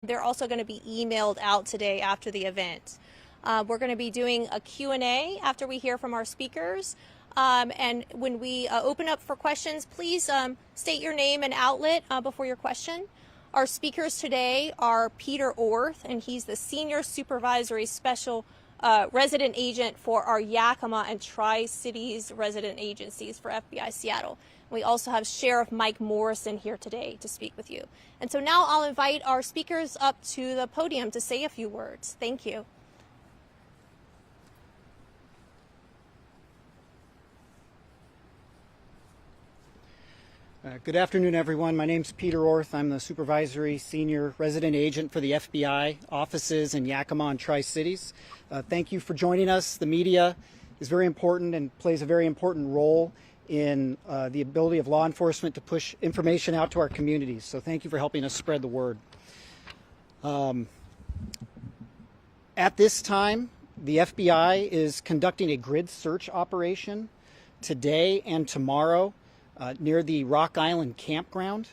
They're also going to be emailed out today after the event. We're going to be doing a Q&A after we hear from our speakers. And when we open up for questions, please state your name and outlet before your question. Our speakers today are Peter Orth, and he's the Senior Supervisory Special Resident Agent for our Yakima and Tri-Cities resident agencies for FBI Seattle. We also have Sheriff Mike Morrison here today to speak with you. And so now I'll invite our speakers up to the podium to say a few words. Thank you. Good afternoon, everyone. My name's Peter Orth. I'm the Supervisory Senior Resident Agent for the FBI offices in Yakima and Tri-Cities. Thank you for joining us. The media is very important and plays a very important role in the ability of law enforcement to push information out to our communities. So thank you for helping us spread the word. At this time, the FBI is conducting a grid search operation today and tomorrow near the Rock Island campground.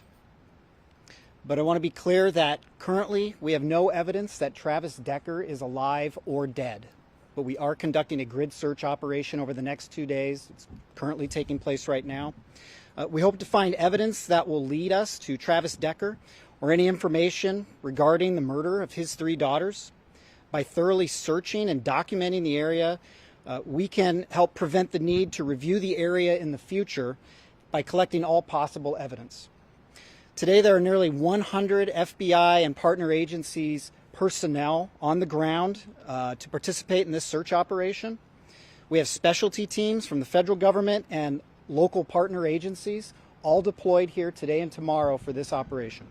But I want to be clear that currently we have no evidence that Travis Decker is alive or dead. But we are conducting a grid search operation over the next 2 days. It's currently taking place right now. We hope to find evidence that will lead us to Travis Decker or any information regarding the murder of his 3 daughters. By thoroughly searching and documenting the area, we can help prevent the need to review the area in the future by collecting all possible evidence. Today there are nearly 100 FBI and partner agencies personnel on the ground to participate in this search operation. We have specialty teams from the federal government and local partner agencies all deployed here today and tomorrow for this operation.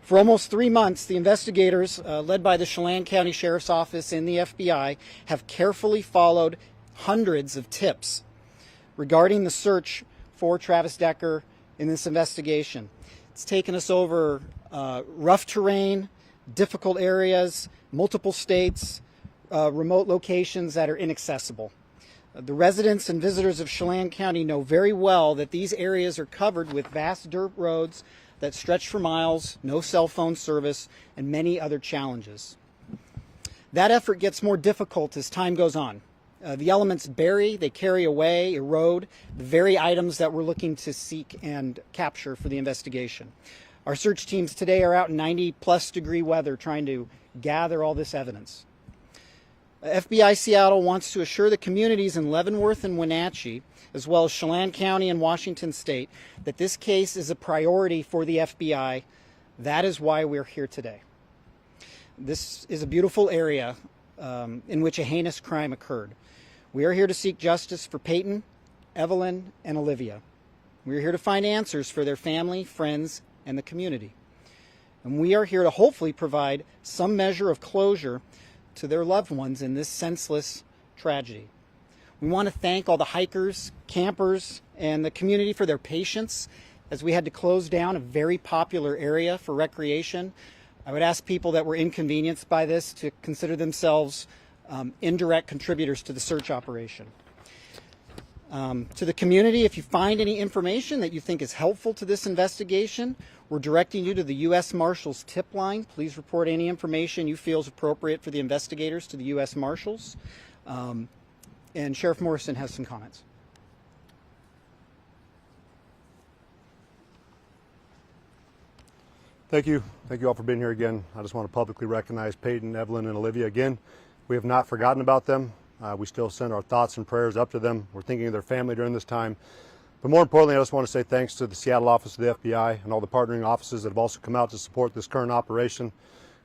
For almost 3 months, the investigators, led by the Chelan County Sheriff's Office and the FBI, have carefully followed hundreds of tips regarding the search for Travis Decker in this investigation. It's taken us over rough terrain, difficult areas, multiple states, remote locations that are inaccessible. The residents and visitors of Chelan County know very well that these areas are covered with vast dirt roads that stretch for miles, no cell phone service, and many other challenges. That effort gets more difficult as time goes on. The elements bury, they carry away, erode the very items that we're looking to seek and capture for the investigation. Our search teams today are out in 90-plus degree weather trying to gather all this evidence. FBI Seattle wants to assure the communities in Leavenworth and Wenatchee, as well as Chelan County and Washington State, that this case is a priority for the FBI. That is why we're here today. This is a beautiful area in which a heinous crime occurred. We are here to seek justice for Peyton, Evelyn, and Olivia. We are here to find answers for their family, friends, and the community. And we are here to hopefully provide some measure of closure to their loved ones in this senseless tragedy. We want to thank all the hikers, campers, and the community for their patience as we had to close down a very popular area for recreation. I would ask people that were inconvenienced by this to consider themselves indirect contributors to the search operation. To the community, if you find any information that you think is helpful to this investigation, we're directing you to the U.S. Marshals tip line. Please report any information you feel is appropriate for the investigators to the U.S. Marshals. And Sheriff Morrison has some comments. Thank you. Thank you all for being here again. I just want to publicly recognize Peyton, Evelyn, and Olivia again. We have not forgotten about them. We still send our thoughts and prayers up to them. We're thinking of their family during this time. But more importantly, I just want to say thanks to the Seattle office of the FBI and all the partnering offices that have also come out to support this current operation.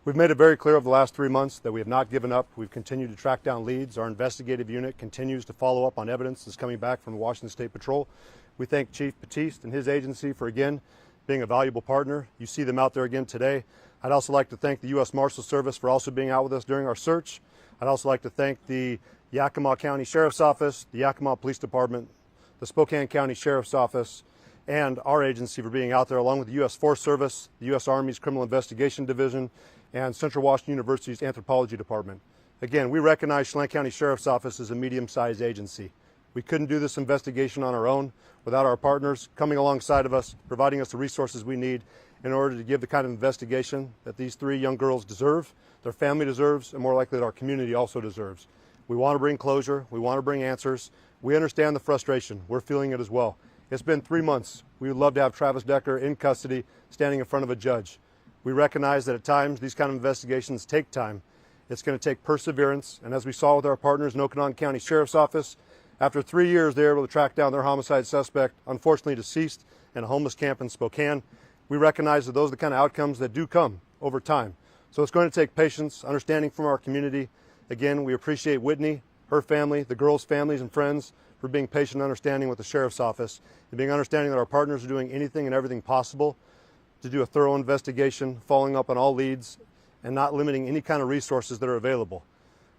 We've made it very clear over the last 3 months that we have not given up. We've continued to track down leads. Our investigative unit continues to follow up on evidence that's coming back from the Washington State Patrol. We thank Chief Batiste and his agency for, again, being a valuable partner. You see them out there again today. I'd also like to thank the U.S. Marshals Service for also being out with us during our search. I'd also like to thank the Yakima County Sheriff's Office, the Yakima Police Department, the Spokane County Sheriff's Office, and our agency for being out there, along with the U.S. Forest Service, the U.S. Army's Criminal Investigation Division, and Central Washington University's Anthropology Department. Again, we recognize Chelan County Sheriff's Office as a medium-sized agency. We couldn't do this investigation on our own without our partners coming alongside of us, providing us the resources we need, in order to give the kind of investigation that these 3 young girls deserve, their family deserves, and more likely that our community also deserves. We want to bring closure. We want to bring answers. We understand the frustration. We're feeling it as well. It's been 3 months. We would love to have Travis Decker in custody, standing in front of a judge. We recognize that at times these kind of investigations take time. It's going to take perseverance. And as we saw with our partners in Okanagan County Sheriff's Office, after 3 years, they were able to track down their homicide suspect, unfortunately deceased in a homeless camp in Spokane. We recognize that those are the kind of outcomes that do come over time. So it's going to take patience, understanding from our community. Again, we appreciate Whitney, her family, the girls' families and friends for being patient and understanding with the Sheriff's Office, and being understanding that our partners are doing anything and everything possible to do a thorough investigation, following up on all leads, and not limiting any kind of resources that are available.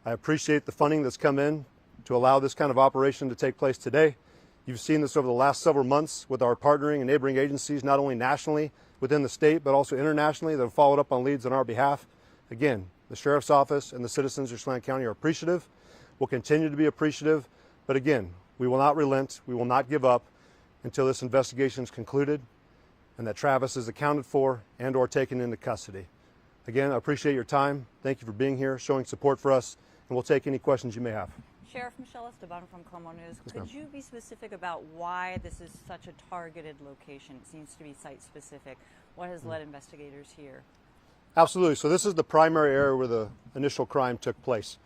I appreciate the funding that's come in to allow this kind of operation to take place today. You've seen this over the last several months with our partnering and neighboring agencies, not only nationally within the state, but also internationally, that have followed up on leads on our behalf. Again, the Sheriff's Office and the citizens of Chelan County are appreciative. We'll continue to be appreciative. But again, we will not relent. We will not give up until this investigation is concluded and that Travis is accounted for and or taken into custody. Again, I appreciate your time. Thank you for being here, showing support for us, and we'll take any questions you may have. Sheriff Michelle Esteban from Como News. Yes, Could you be specific about why this is such a targeted location? It seems to be site-specific. What has led investigators here? Absolutely. So this is the primary area where the initial crime took place.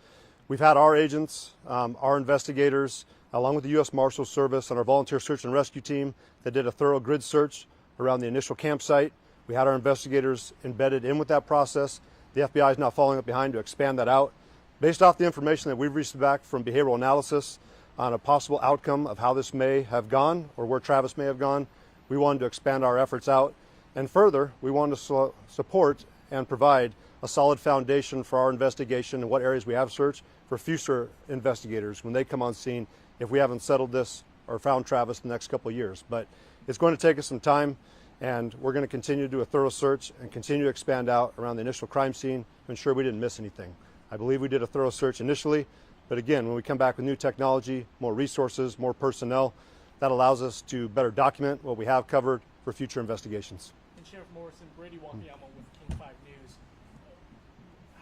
We've had our agents, our investigators, along with the U.S. Marshals Service and our volunteer search and rescue team that did a thorough grid search around the initial campsite. We had our investigators embedded in with that process. The FBI is now following up behind to expand that out. Based off the information that we've received back from behavioral analysis on a possible outcome of how this may have gone or where Travis may have gone, we wanted to expand our efforts out. And further, we wanted to support and provide a solid foundation for our investigation and what areas we have searched for future investigators when they come on scene if we haven't settled this or found Travis in the next couple of years. But it's going to take us some time, and we're going to continue to do a thorough search and continue to expand out around the initial crime scene to ensure we didn't miss anything. I believe we did a thorough search initially, but again, when we come back with new technology, more resources, more personnel, that allows us to better document what we have covered for future investigations. And Sheriff Morrison, Brady Wakayama with King 5 News.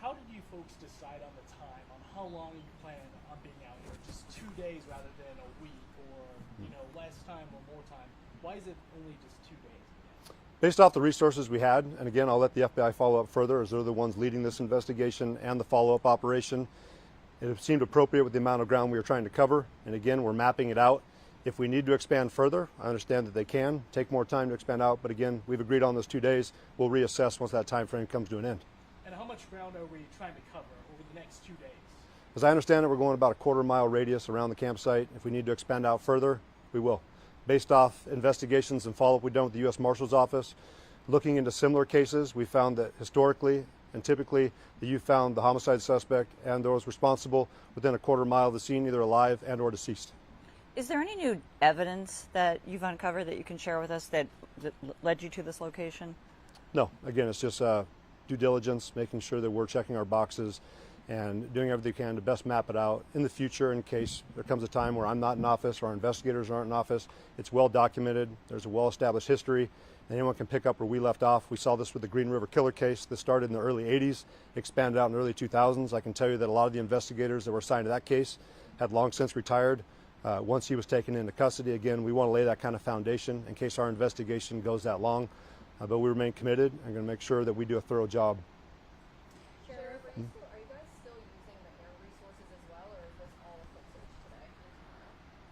How did you folks decide on the time, on how long you plan on being out here? Just 2 days rather than a week, or less time or more time? Why is it only just 2 days? Based off the resources we had, and again, I'll let the FBI follow up further as they're the ones leading this investigation and the follow-up operation. It seemed appropriate with the amount of ground we were trying to cover, and again, we're mapping it out. If we need to expand further, I understand that they can take more time to expand out, but again, we've agreed on those 2 days. We'll reassess once that time frame comes to an end. And how much ground are we trying to cover over the next 2 days? As I understand it, we're going about a quarter-mile radius around the campsite. If we need to expand out further, we will. Based off investigations and follow-up we've done with the U.S. Marshal's Office, looking into similar cases, we found that historically and typically that you found the homicide suspect and those responsible within a quarter mile of the scene, either alive and or deceased. Is there any new evidence that you've uncovered that you can share with us that led you to this location? No, again, it's just due diligence, making sure that we're checking our boxes and doing everything we can to best map it out in the future in case there comes a time where I'm not in office or our investigators aren't in office. It's well documented. There's a well-established history. And anyone can pick up where we left off. We saw this with the Green River Killer case. This started in the early 80s, expanded out in the early 2000s. I can tell you that a lot of the investigators that were assigned to that case had long since retired. Once he was taken into custody, again, we want to lay that kind of foundation in case our investigation goes that long. But we remain committed and going to make sure that we do a thorough job. Sheriff, are you guys still using the air resources as well, or is this all a foot search today?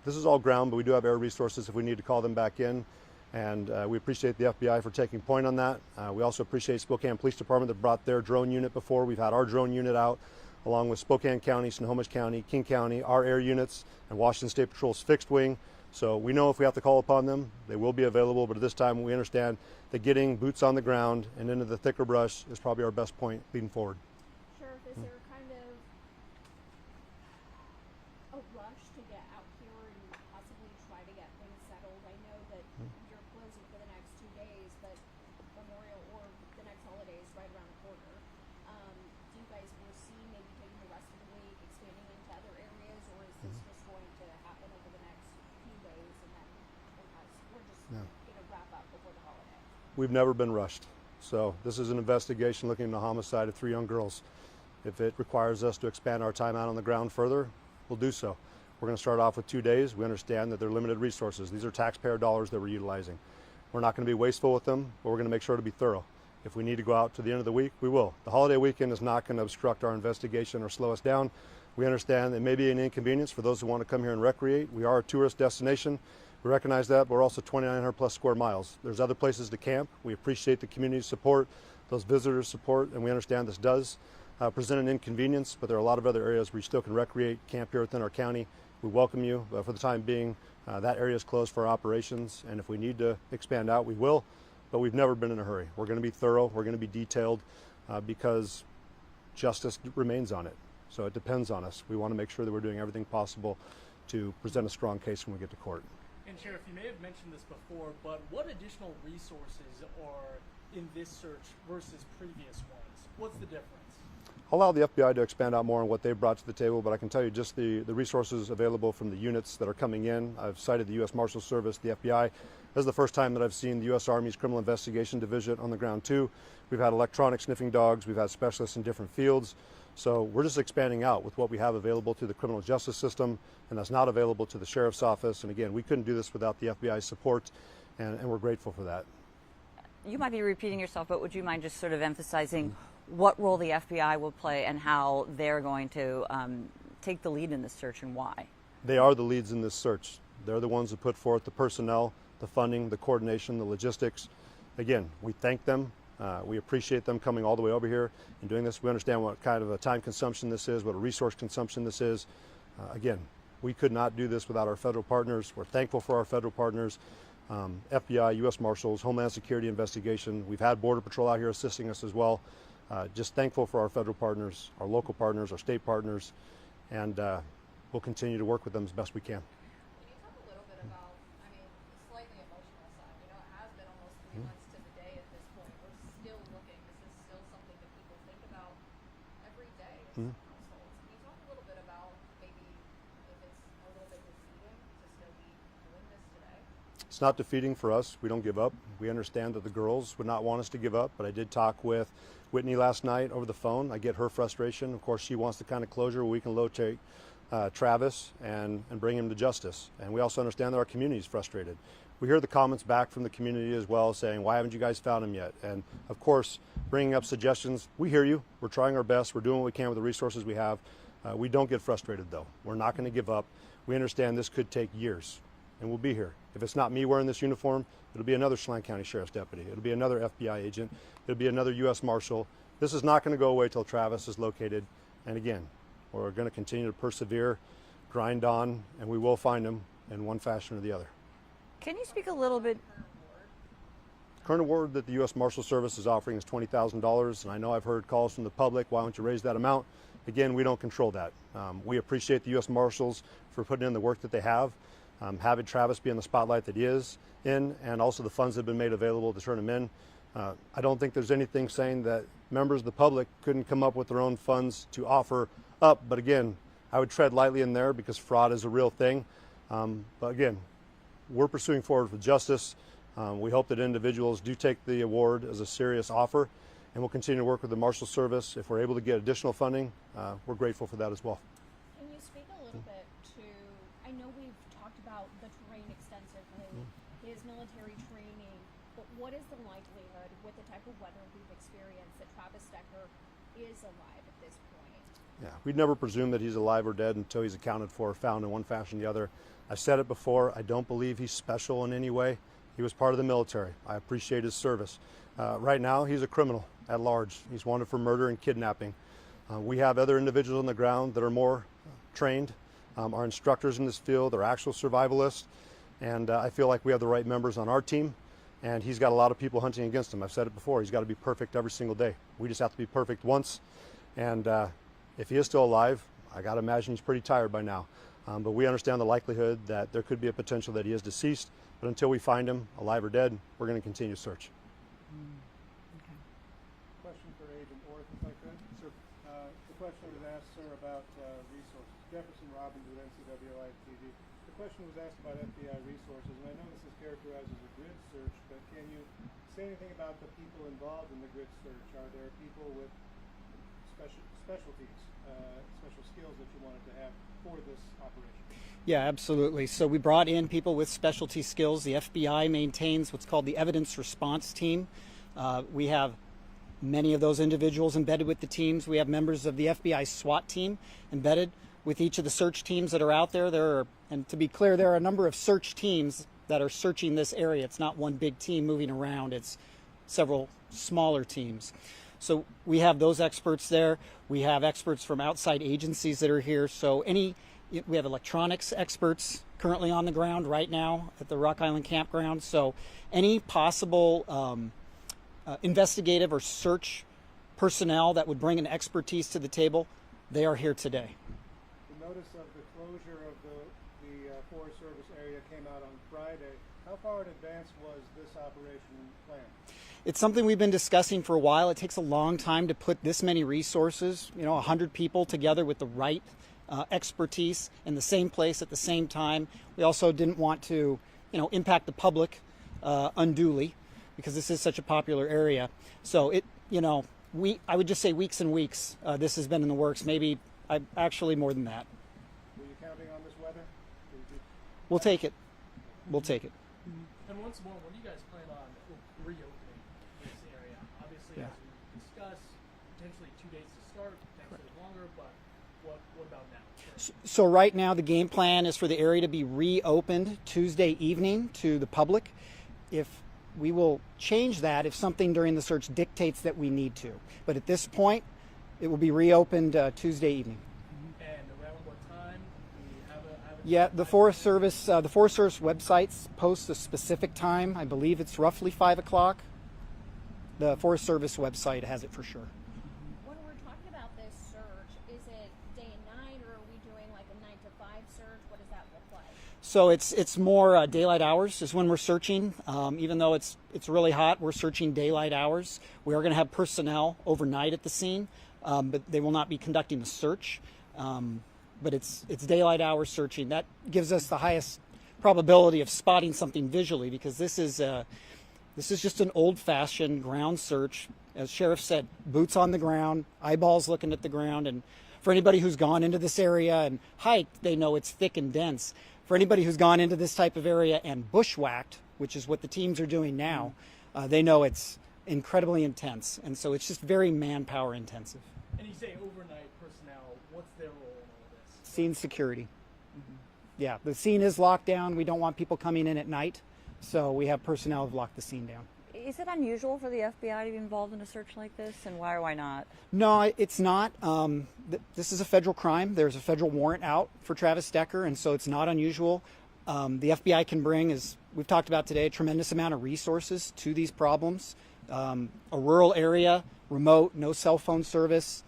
This is all ground, but we do have air resources if we need to call them back in. And we appreciate the FBI for taking point on that. We also appreciate Spokane Police Department that brought their drone unit before. We've had our drone unit out, along with Spokane County, Snohomish County, King County, our air units, and Washington State Patrol's fixed wing. So we know if we have to call upon them, they will be available. But at this time, we understand that getting boots on the ground and into the thicker brush is probably our best point leading forward. Sheriff, is there kind of a rush to get out here and possibly try to get things settled? I know that you're closing for the next 2 days, but Memorial or the next holiday is right around the corner. Do you guys foresee maybe taking the rest of the week, expanding into other areas, or is this just going to happen over the next few days and then we're just going to wrap up before the holiday? we've never been rushed. So this is an investigation looking into the homicide of 3 young girls. If it requires us to expand our time out on the ground further, we'll do so. We're going to start off with 2 days. We understand that they're limited resources. These are taxpayer dollars that we're utilizing. We're not going to be wasteful with them, but we're going to make sure to be thorough. If we need to go out to the end of the week, we will. The holiday weekend is not going to obstruct our investigation or slow us down. We understand it may be an inconvenience for those who want to come here and recreate. We are a tourist destination. We recognize that, but we're also 2,900 plus square miles. There's other places to camp. We appreciate the community support, those visitors' support, and we understand this does present an inconvenience, but there are a lot of other areas where you still can recreate, camp here within our county. We welcome you, but for the time being, that area is closed for operations, and if we need to expand out, we will, but we've never been in a hurry. We're going to be thorough, we're going to be detailed, because justice remains on it. So it depends on us. We want to make sure that we're doing everything possible to present a strong case when we get to court. And Sheriff, you may have mentioned this before, but what additional resources are in this search versus previous ones? What's the difference? I'll allow the FBI to expand out more on what they've brought to the table, but I can tell you just the resources available from the units that are coming in. I've cited the U.S. Marshals Service, the FBI. This is the first time that I've seen the U.S. Army's Criminal Investigation Division on the ground too. We've had electronic sniffing dogs, we've had specialists in different fields. So we're just expanding out with what we have available to the criminal justice system, and that's not available to the Sheriff's Office. And again, we couldn't do this without the FBI's support, and we're grateful for that. You might be repeating yourself, but would you mind just sort of emphasizing what role the FBI will play and how they're going to take the lead in this search and why? They are the leads in this search. They're the ones that put forth the personnel, the funding, the coordination, the logistics. Again, we thank them. We appreciate them coming all the way over here and doing this. We understand what kind of a time consumption this is, what a resource consumption this is. Again, we could not do this without our federal partners. We're thankful for our federal partners, FBI, U.S. Marshals, Homeland Security Investigation. We've had Border Patrol out here assisting us as well. Just thankful for our federal partners, our local partners, our state partners, and we'll continue to work with them as best we can. Can you talk a little bit about, I mean, the slightly emotional side? You know, it has been almost 3 months to the day at this point. We're still looking. This is still something that people think about every day as households. Can you talk a little bit about maybe if it's a little bit defeating to still be doing this today? It's not defeating for us. We don't give up. We understand that the girls would not want us to give up, but I did talk with Whitney last night over the phone. I get her frustration. Of course, she wants the kind of closure where we can locate Travis and bring him to justice. And we also understand that our community is frustrated. We hear the comments back from the community as well saying, why haven't you guys found him yet? And of course, bringing up suggestions, we hear you. We're trying our best. We're doing what we can with the resources we have. We don't get frustrated though. We're not going to give up. We understand this could take years, and we'll be here. If it's not me wearing this uniform, it'll be another Chelan County Sheriff's deputy. It'll be another FBI agent. It'll be another U.S. Marshal. This is not going to go away till Travis is located. And again, we're going to continue to persevere, grind on, and we will find him in one fashion or the other. Can you speak a little bit? Current award that the U.S. Marshal Service is offering is $20,000, and I know I've heard calls from the public, why don't you raise that amount? Again, we don't control that. We appreciate the U.S. Marshals for putting in the work that they have. Having Travis be in the spotlight that he is in, and also the funds that have been made available to turn him in. I don't think there's anything saying that members of the public couldn't come up with their own funds to offer up, but again, I would tread lightly in there because fraud is a real thing. But again, we're pursuing forward with justice. We hope that individuals do take the award as a serious offer, and we'll continue to work with the Marshal Service. If we're able to get additional funding, we're grateful for that as well. Can you speak a little bit to, I know we've talked about the terrain extensively, his military training, but what is the likelihood with the type of weather we've experienced that Travis Decker is alive at this point? Yeah, we'd never presume that he's alive or dead until he's accounted for or found in one fashion or the other. I've said it before, I don't believe he's special in any way. He was part of the military. I appreciate his service. Right now, he's a criminal at large. He's wanted for murder and kidnapping. We have other individuals on the ground that are more trained, our instructors in this field, are actual survivalists, and I feel like we have the right members on our team, and he's got a lot of people hunting against him. I've said it before, he's got to be perfect every single day. We just have to be perfect once, and if he is still alive, I got to imagine he's pretty tired by now. But we understand the likelihood that there could be a potential that he is deceased, but until we find him, alive or dead, we're going to continue to search. Question for Agent Orth, if I could. Sir. The question was asked, sir, about resources. Jefferson Robbins with NCWI TV. the question was asked about FBI resources, and I know this is characterized as a grid search, but can you say anything about the people involved in the grid search? Are there people with specialties, special skills that you wanted to have for this operation? Yeah, absolutely. So we brought in people with specialty skills. The FBI maintains what's called the evidence response team. We have many of those individuals embedded with the teams. We have members of the FBI SWAT team embedded with each of the search teams that are out there. And to be clear, there are a number of search teams that are searching this area. It's not one big team moving around. It's several smaller teams. So we have those experts there. We have experts from outside agencies that are here. So we have electronics experts currently on the ground right now at the Rock Island Campground. So any possible investigative or search personnel that would bring an expertise to the table, they are here today. The notice of the closure of the Forest Service area came out on Friday. How far in advance was this operation planned? It's something we've been discussing for a while. It takes a long time to put this many resources, 100 people together with the right expertise in the same place at the same time. We also didn't want to, impact the public unduly because this is such a popular area. So I would just say weeks and weeks. This has been in the works. Maybe actually more than that. Were you counting on this weather? We'll take it. We'll take it. And once more, when do you guys plan on reopening this area? Obviously, as we discussed, potentially 2 days to start, potentially longer, but what about now? So right now the game plan is for the area to be reopened Tuesday evening to the public. If we will change that if something during the search dictates that we need to. But at this point, it will be reopened Tuesday evening. And around what time? Do you have a Yeah, the Forest Service websites post a specific time. I believe it's roughly 5 o'clock. The Forest Service website has it for sure. When we're talking about this search, is it day and night, or are we doing like a 9 to 5 search? What does that look like? So it's more daylight hours is when we're searching. Even though it's really hot, we're searching daylight hours. We are going to have personnel overnight at the scene, but they will not be conducting the search. But it's daylight hours searching. That gives us the highest probability of spotting something visually, because this is just an old-fashioned ground search. As Sheriff said, boots on the ground, eyeballs looking at the ground. And for anybody who's gone into this area and hiked, they know it's thick and dense. For anybody who's gone into this type of area and bushwhacked, which is what the teams are doing now, they know it's incredibly intense. And so it's just very manpower intensive. And you say overnight personnel, what's their role in all this? Scene security. Yeah, the scene is locked down. We don't want people coming in at night, so we have personnel who've locked the scene down. Is it unusual for the FBI to be involved in a search like this, and why or why not? No, it's not. This is a federal crime. There's a federal warrant out for Travis Decker, and so it's not unusual. The FBI can bring, as we've talked about today, a tremendous amount of resources to these problems. A rural area, remote, no cell phone service.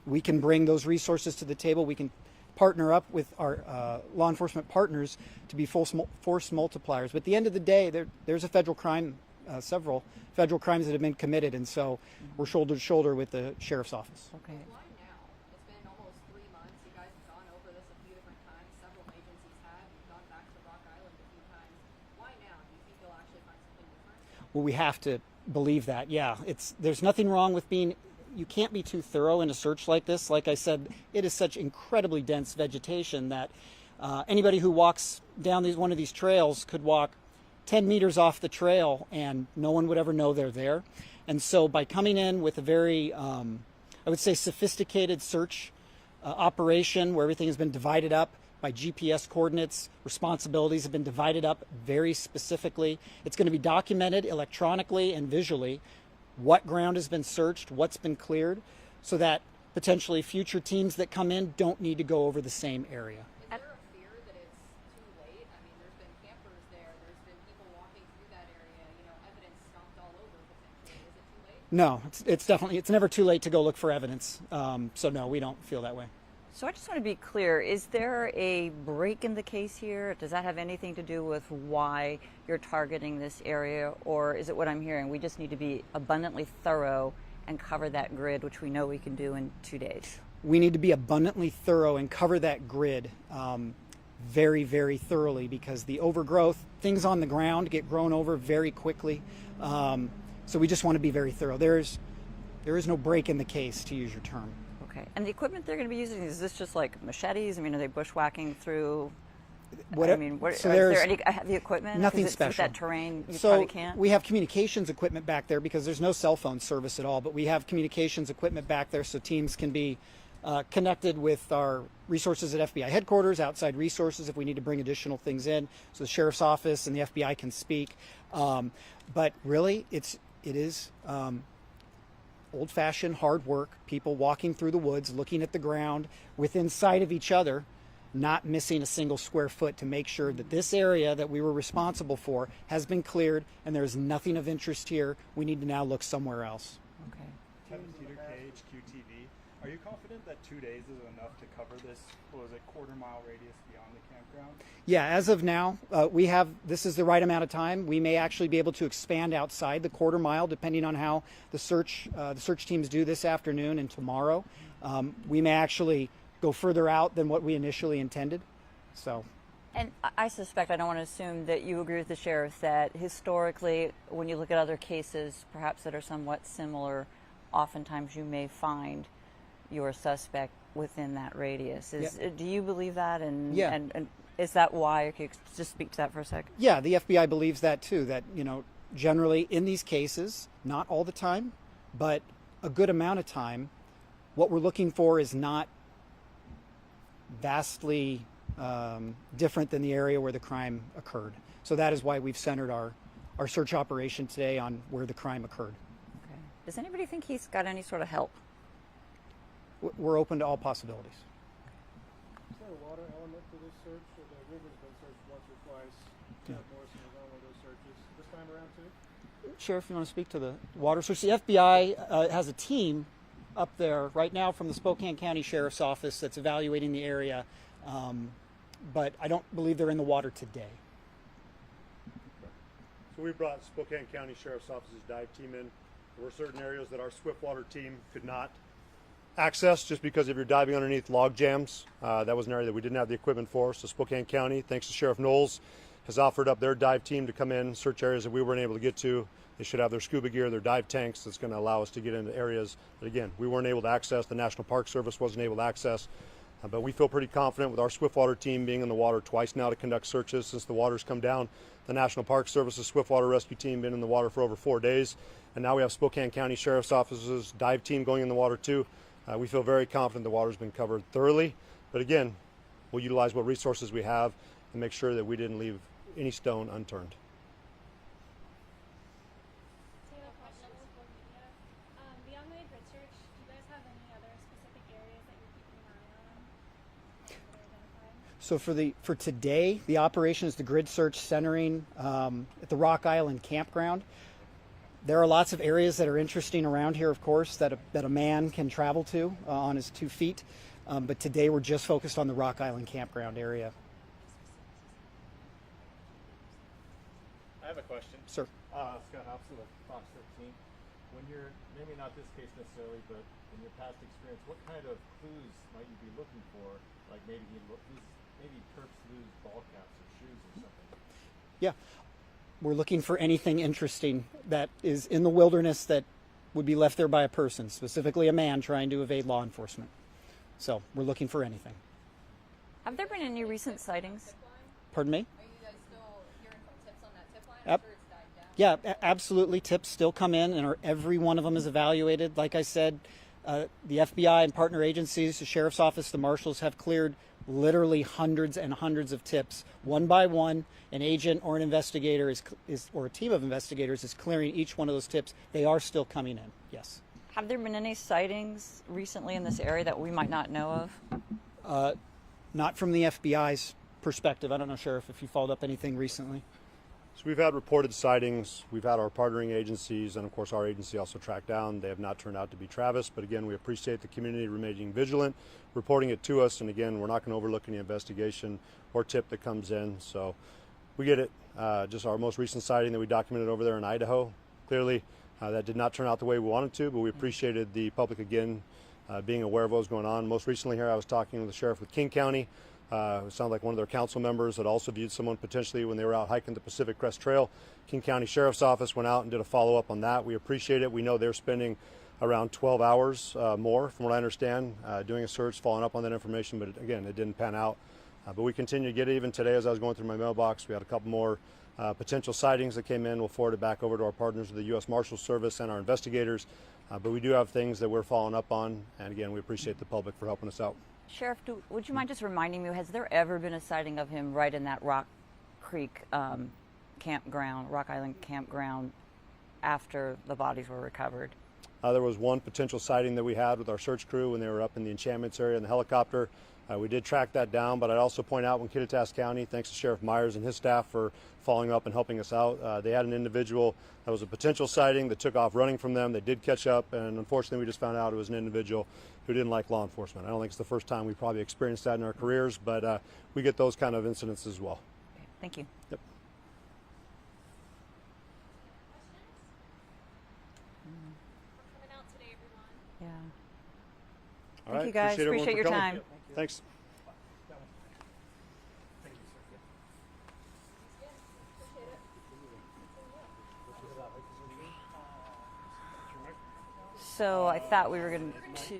We can bring those resources to the table. We can partner up with our law enforcement partners to be force multipliers. But at the end of the day, there's a federal crime, several federal crimes that have been committed, and so we're shoulder to shoulder with the sheriff's office. Okay. Why now? It's been almost 3 months. You guys have gone over this a few different times. Several agencies have. You've gone back to Rock Island a few times. Why now? Do you think you'll actually find something different? Well, we have to believe that. Yeah, there's nothing wrong with being. You can't be too thorough in a search like this. Like I said, it is such incredibly dense vegetation that anybody who walks down one of these trails could walk 10 meters off the trail and no one would ever know they're there. And so by coming in with a very, I would say, sophisticated search operation where everything has been divided up by GPS coordinates, responsibilities have been divided up very specifically. It's going to be documented electronically and visually what ground has been searched, what's been cleared, so that potentially future teams that come in don't need to go over the same area. Is there a fear that it's too late? I mean, there's been campers there. There's been people walking through that area. Evidence stomped all over potentially. Is it too late? No, it's never too late to go look for evidence. So no, we don't feel that way. So I just want to be clear, is there a break in the case here? Does that have anything to do with why you're targeting this area? Or is it what I'm hearing? We just need to be abundantly thorough and cover that grid, which we know we can do in 2 days. We need to be abundantly thorough and cover that grid. very, very thoroughly, because the overgrowth, things on the ground get grown over very quickly. So we just want to be very thorough. There is no break in the case, to use your term. Okay. And the equipment they're going to be using, is this just like machetes? I mean, are they bushwhacking through? What, I mean, so is there's there any heavy equipment? nothing 'Cause it's special. with that terrain, you So probably can't. we have communications equipment back there because there's no cell phone service at all, but we have communications equipment back there so teams can be connected with our resources at FBI headquarters, outside resources if we need to bring additional things in, so the sheriff's office and the FBI can speak. But really, it is old-fashioned hard work, people walking through the woods, looking at the ground within sight of each other, not missing a single square foot, to make sure that this area that we were responsible for has been cleared and there's nothing of interest here. We need to now look somewhere else. Okay. Kevin Teeter, KHQTV. Are you confident that 2 days is enough to cover this, what was it, quarter-mile radius beyond the campground? Yeah, as of now, this is the right amount of time. We may actually be able to expand outside the quarter mile, depending on how the search teams do this afternoon and tomorrow. We may actually go further out than what we initially intended. So. And I suspect, I don't want to assume that you agree with the sheriff, that historically, when you look at other cases, perhaps that are somewhat similar, oftentimes you may find your suspect within that radius. Do you believe that? And, Yeah. and is that why? Can you just speak to that for a second? Yeah, the FBI believes that too, that, generally in these cases, not all the time, but a good amount of time, what we're looking for is not vastly different than the area where the crime occurred. So that is why we've centered our search operation today on where the crime occurred. Okay. Does anybody think he's got any sort of help? We're open to all possibilities. Is there a water element to this search? Or the river's been searched once or twice. Yeah. Morrison was on one of those searches. This time around too? Sheriff, you want to speak to the water search? The FBI has a team up there right now from the Spokane County Sheriff's Office that's evaluating the area, but I don't believe they're in the water today. So we brought Spokane County Sheriff's Office's dive team in. There were certain areas that our Swiftwater team could not access just because if you're diving underneath log jams. That was an area that we didn't have the equipment for. So Spokane County, thanks to Sheriff Knowles, has offered up their dive team to come in, search areas that we weren't able to get to. They should have their scuba gear, their dive tanks that's going to allow us to get into areas that, again, we weren't able to access. The National Park Service wasn't able to access. But we feel pretty confident with our Swiftwater team being in the water twice now to conduct searches since the water's come down. The National Park Service's Swiftwater Rescue Team been in the water for over 4 days. And now we have Spokane County Sheriff's Office's dive team going in the water too. We feel very confident the water's been covered thoroughly. But again, we'll utilize what resources we have and make sure that we didn't leave any stone unturned. Beyond the grid search, do you guys have any other specific areas that you're keeping an eye on that are identified? So for today, the operation is the grid search centering at the Rock Island campground. There are lots of areas that are interesting around here, of course, that a man can travel to on his 2 feet. But today we're just focused on the Rock Island campground area. I have a question. Sir. Scott Hobson with Fox 13. When you're, maybe not this case necessarily, but in your past experience, what kind of clues might you be looking for? Like maybe Terps lose ball caps or shoes or something. Yeah. We're looking for anything interesting that is in the wilderness that would be left there by a person, specifically a man trying to evade law enforcement. So we're looking for anything. Have there been any recent sightings? Pardon me? Are you guys still hearing from tips on that tip line? I'm sure it's died down. Yeah, absolutely. Tips still come in, and every one of them is evaluated. Like I said, the FBI and partner agencies, the Sheriff's Office, the Marshals have cleared literally hundreds and hundreds of tips. One by one, an agent or an investigator or a team of investigators is clearing each one of those tips. They are still coming in, yes. Have there been any sightings recently in this area that we might not know of? Not from the FBI's perspective. I don't know, Sheriff, if you followed up anything recently. So we've had reported sightings. We've had our partnering agencies and, of course, our agency also tracked down. They have not turned out to be Travis. But, again, we appreciate the community remaining vigilant, reporting it to us. And, again, we're not going to overlook any investigation or tip that comes in. So we get it. Just our most recent sighting that we documented over there in Idaho. Clearly, that did not turn out the way we wanted to, but we appreciated the public, again, being aware of what was going on. Most recently here, I was talking with the sheriff with King County. It sounded like one of their council members had also viewed someone potentially when they were out hiking the Pacific Crest Trail. King County Sheriff's Office went out and did a follow-up on that. We appreciate it. We know they're spending around 12 hours more, from what I understand, doing a search, following up on that information, but again, it didn't pan out. But we continue to get it. Even today, as I was going through my mailbox, we had a couple more potential sightings that came in. We'll forward it back over to our partners with the U.S. Marshals Service and our investigators. But we do have things that we're following up on, and again, we appreciate the public for helping us out. Sheriff, would you mind just reminding me, has there ever been a sighting of him right in that Rock Creek campground, Rock Island campground, after the bodies were recovered? There was one potential sighting that we had with our search crew when they were up in the enchantments area in the helicopter. We did track that down, but I'd also point out when Kittitas County, thanks to Sheriff Myers and his staff for following up and helping us out, they had an individual that was a potential sighting that took off running from them. They did catch up, and unfortunately we just found out it was an individual who didn't like law enforcement. I don't think it's the first time we probably experienced that in our careers, but we get those kind of incidents as well. Okay, thank you. Yep. Coming out today, everyone. Yeah. All Thank right. you guys. Everyone Appreciate for your coming. time. Thanks. Thank you, sir. So I thought we were going to